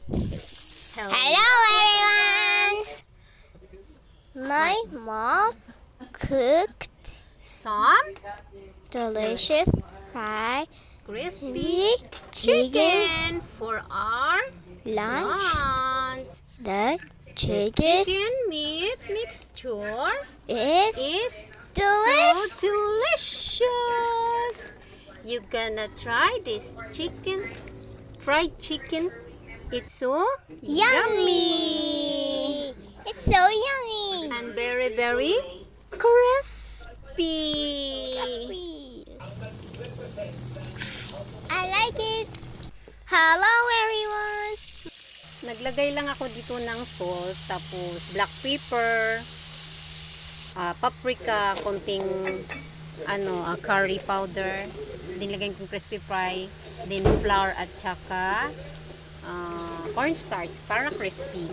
Hello everyone! My mom cooked Some delicious fried crispy chicken chicken for our lunch. lunch. The The chicken chicken meat mixture is is delicious. so delicious. You gonna try this chicken, fried chicken? It's so Yummy! It's so yummy! and very, very crispy. I like it! Hello everyone! Naglagay lang ako dito ng salt, tapos black pepper, paprika, konting curry powder, dinilagay kong crispy fry, then flour at saka cornstarch para crispy.